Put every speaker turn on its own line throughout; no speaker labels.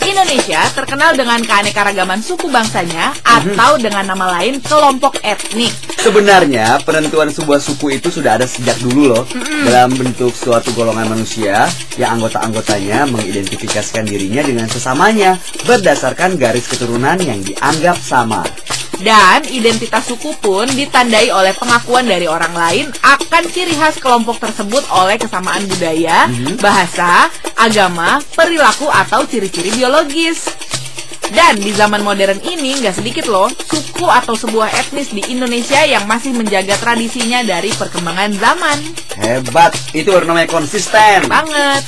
Indonesia terkenal dengan keanekaragaman suku bangsanya atau dengan nama lain kelompok etnik.
Sebenarnya penentuan sebuah suku itu sudah ada sejak dulu loh, dalam bentuk suatu golongan manusia yang anggota-anggotanya mengidentifikasikan dirinya dengan sesamanya berdasarkan garis keturunan yang dianggap sama.
Dan identitas suku pun ditandai oleh pengakuan dari orang lain akan ciri khas kelompok tersebut oleh kesamaan budaya, bahasa, agama, perilaku, atau ciri-ciri biologis. Dan di zaman modern ini nggak sedikit loh suku atau sebuah etnis di Indonesia yang masih menjaga tradisinya dari perkembangan zaman.
Hebat, itu baru namanya konsisten.
Banget.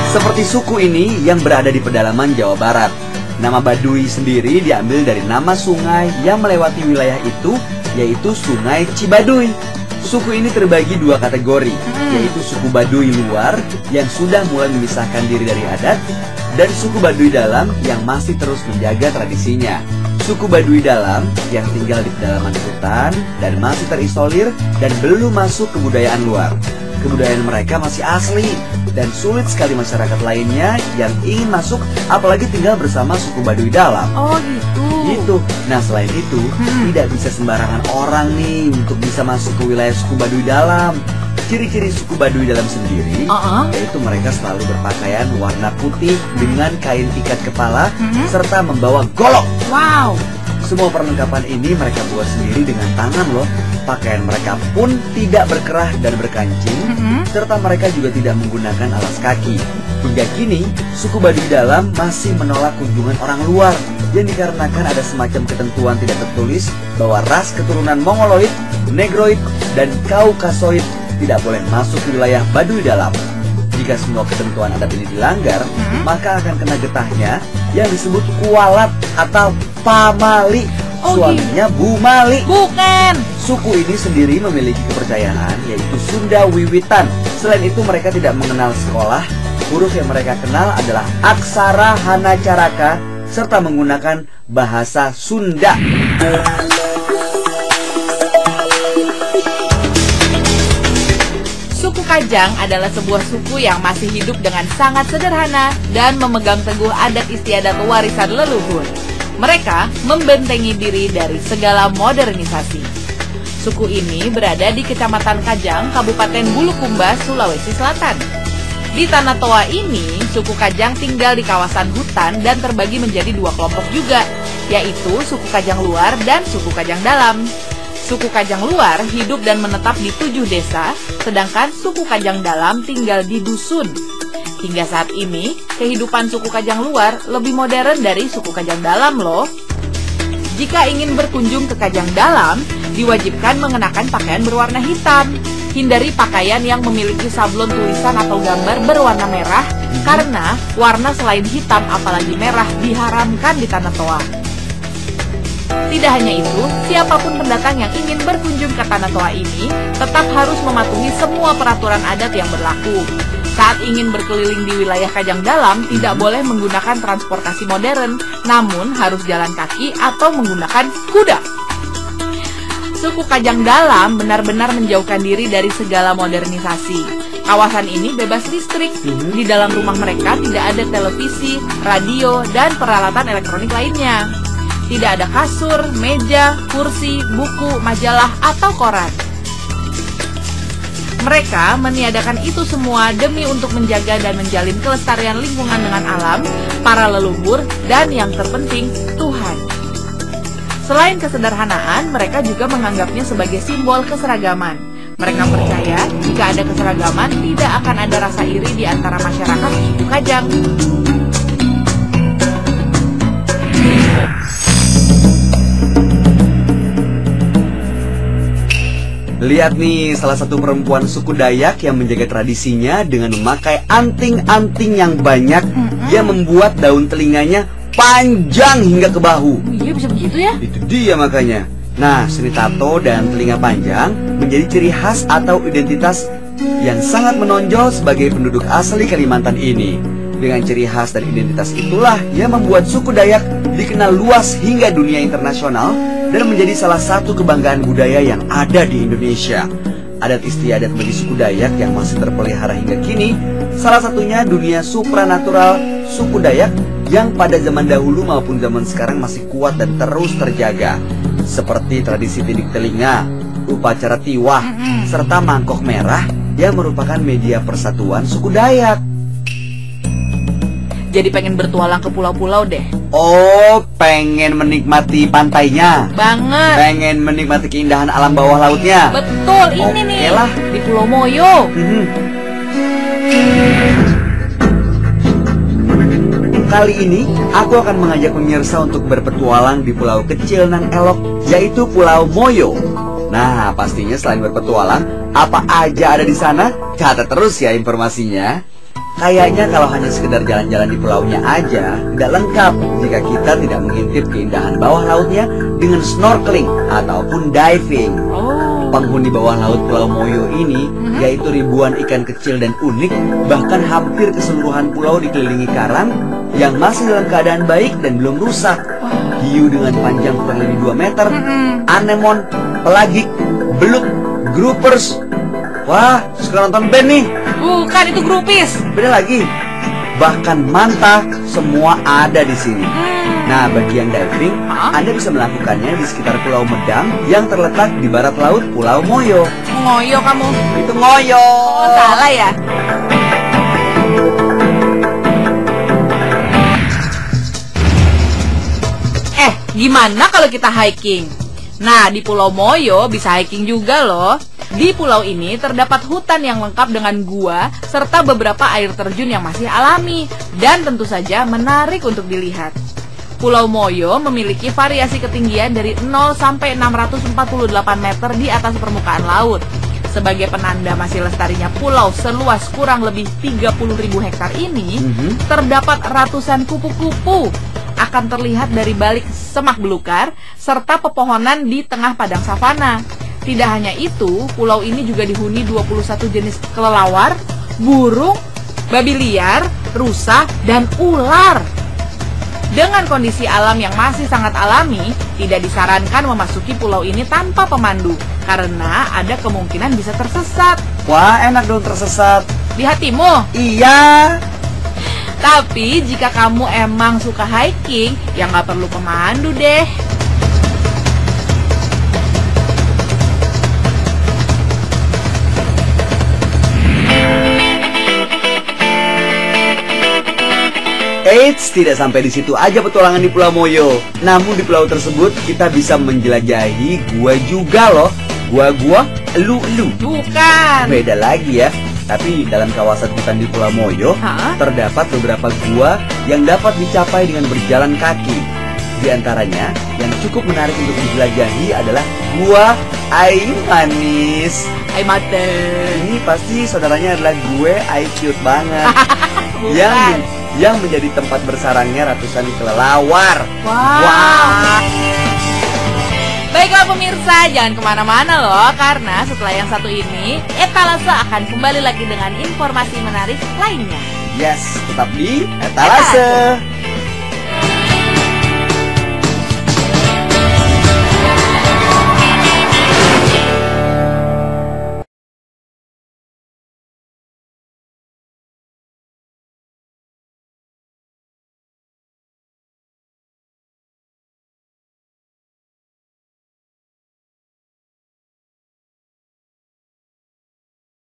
Seperti suku ini yang berada di pedalaman Jawa Barat. Nama Baduy sendiri diambil dari nama sungai yang melewati wilayah itu, yaitu Sungai Cibaduy. Suku ini terbagi dua kategori, yaitu suku Baduy luar yang sudah mulai memisahkan diri dari adat, dan suku Baduy dalam yang masih terus menjaga tradisinya. Suku Baduy dalam yang tinggal di pedalaman hutan dan masih terisolir dan belum masuk kebudayaan luar. Kebudayaan mereka masih asli dan sulit sekali masyarakat lainnya yang ingin masuk, apalagi tinggal bersama suku Baduy dalam.
Oh gitu.
Gitu. Nah selain itu tidak bisa sembarangan orang nih untuk bisa masuk ke wilayah suku Baduy dalam. Ciri-ciri suku Baduy dalam sendiri yaitu mereka selalu berpakaian warna putih dengan kain ikat kepala serta membawa golok.
Wow.
Semua perlengkapan ini mereka buat sendiri dengan tangan loh. Pakaian mereka pun tidak berkerah dan berkancing, serta mereka juga tidak menggunakan alas kaki. Hingga kini, suku Baduy dalam masih menolak kunjungan orang luar, yang dikarenakan ada semacam ketentuan tidak tertulis bahwa ras keturunan Mongoloid, Negroid, dan Kaukasoid tidak boleh masuk ke wilayah Baduy dalam. Jika semua ketentuan adat ini dilanggar, maka akan kena getahnya yang disebut kualat atau pamali. Suaminya Bu Mali.
Bukan.
Suku ini sendiri memiliki kepercayaan yaitu Sunda Wiwitan. Selain itu mereka tidak mengenal sekolah. Huruf yang mereka kenal adalah aksara Hanacaraka serta menggunakan bahasa Sunda.
Suku Kajang adalah sebuah suku yang masih hidup dengan sangat sederhana dan memegang teguh adat istiadat warisan leluhur. Mereka membentengi diri dari segala modernisasi. Suku ini berada di Kecamatan Kajang, Kabupaten Bulukumba, Sulawesi Selatan. Di Tanah Toa ini, suku Kajang tinggal di kawasan hutan dan terbagi menjadi dua kelompok juga, yaitu suku Kajang luar dan suku Kajang dalam. Suku Kajang luar hidup dan menetap di 7 desa, sedangkan suku Kajang dalam tinggal di dusun. Hingga saat ini, kehidupan suku Kajang luar lebih modern dari suku Kajang dalam loh. Jika ingin berkunjung ke Kajang dalam, diwajibkan mengenakan pakaian berwarna hitam. Hindari pakaian yang memiliki sablon tulisan atau gambar berwarna merah, karena warna selain hitam apalagi merah diharamkan di Tanah Toa. Tidak hanya itu, siapapun pendatang yang ingin berkunjung ke Tanah Toa ini tetap harus mematuhi semua peraturan adat yang berlaku. Saat ingin berkeliling di wilayah Kajang dalam, tidak boleh menggunakan transportasi modern, namun harus jalan kaki atau menggunakan kuda. Suku Kajang dalam benar-benar menjauhkan diri dari segala modernisasi. Kawasan ini bebas listrik. Di dalam rumah mereka tidak ada televisi, radio, dan peralatan elektronik lainnya. Tidak ada kasur, meja, kursi, buku, majalah, atau koran. Mereka meniadakan itu semua demi untuk menjaga dan menjalin kelestarian lingkungan dengan alam, para leluhur, dan yang terpenting, Tuhan. Selain kesederhanaan, mereka juga menganggapnya sebagai simbol keseragaman. Mereka percaya jika ada keseragaman, tidak akan ada rasa iri di antara masyarakat suku Kajang.
Lihat nih, salah satu perempuan suku Dayak yang menjaga tradisinya dengan memakai anting-anting yang banyak yang membuat daun telinganya panjang hingga ke bahu.
Iya, bisa begitu ya?
Itu dia makanya. Nah, seni tato dan telinga panjang menjadi ciri khas atau identitas yang sangat menonjol sebagai penduduk asli Kalimantan ini. Dengan ciri khas dan identitas itulah yang membuat suku Dayak dikenal luas hingga dunia internasional dan menjadi salah satu kebanggaan budaya yang ada di Indonesia. Adat istiadat bagi suku Dayak yang masih terpelihara hingga kini, salah satunya dunia supranatural suku Dayak yang pada zaman dahulu maupun zaman sekarang masih kuat dan terus terjaga. Seperti tradisi tindik telinga, upacara tiwah, serta mangkok merah yang merupakan media persatuan suku Dayak.
Jadi pengen bertualang ke pulau-pulau deh.
Oh, pengen menikmati pantainya?
Banget.
Pengen menikmati keindahan alam bawah lautnya?
Betul, ini
Oke
nih
lah.
di Pulau Moyo.
Kali ini aku akan mengajak pemirsa untuk berpetualang di pulau kecil nan elok, yaitu Pulau Moyo. Nah, pastinya selain berpetualang, apa aja ada di sana? Catat terus ya informasinya. Kayaknya kalau hanya sekedar jalan-jalan di pulaunya aja nggak lengkap jika kita tidak mengintip keindahan bawah lautnya dengan snorkeling ataupun diving. Penghuni bawah laut Pulau Moyo ini yaitu ribuan ikan kecil dan unik, bahkan hampir keseluruhan pulau dikelilingi karang yang masih dalam keadaan baik dan belum rusak. Hiu dengan panjang kurang lebih 2 meter, anemon, pelagik, belut, groupers. Wah, suka nonton band nih.
Bukan, itu grupis.
Beda lagi. Bahkan manta, semua ada di sini. Nah, bagi yang diving, Anda bisa melakukannya di sekitar Pulau Medang yang terletak di barat laut Pulau Moyo.
Ngoyo kamu.
Itu ngoyo.
Oh, salah ya? Gimana kalau kita hiking? Nah, di Pulau Moyo bisa hiking juga loh. Di pulau ini terdapat hutan yang lengkap dengan gua serta beberapa air terjun yang masih alami dan tentu saja menarik untuk dilihat. Pulau Moyo memiliki variasi ketinggian dari 0 sampai 648 meter di atas permukaan laut. Sebagai penanda masih lestarinya pulau seluas kurang lebih 30.000 hektar ini, terdapat ratusan kupu-kupu akan terlihat dari balik semak belukar serta pepohonan di tengah padang savana. Tidak hanya itu, pulau ini juga dihuni 21 jenis kelelawar, burung, babi liar, rusa, dan ular. Dengan kondisi alam yang masih sangat alami, tidak disarankan memasuki pulau ini tanpa pemandu, karena ada kemungkinan bisa tersesat.
Wah, enak dong tersesat.
Di hatimu?
Iya.
Tapi jika kamu emang suka hiking, ya nggak perlu pemandu deh.
Eits, tidak sampai di situ aja petualangan di Pulau Moyo. Namun di pulau tersebut kita bisa menjelajahi gua juga loh. Gua, lu.
Bukan.
Beda lagi ya. Tapi dalam kawasan hutan di Pulau Moyo terdapat beberapa gua yang dapat dicapai dengan berjalan kaki. Di antaranya yang cukup menarik untuk dijelajahi adalah Gua Ai Manis.
Ai Mate.
Ini pasti saudaranya adalah gue Ai Cute banget. yang menjadi tempat bersarangnya ratusan kelelawar.
Wow. Baiklah pemirsa, jangan kemana-mana loh, karena setelah yang satu ini, Etalase akan kembali lagi dengan informasi menarik lainnya.
Yes, tetap di Etalase.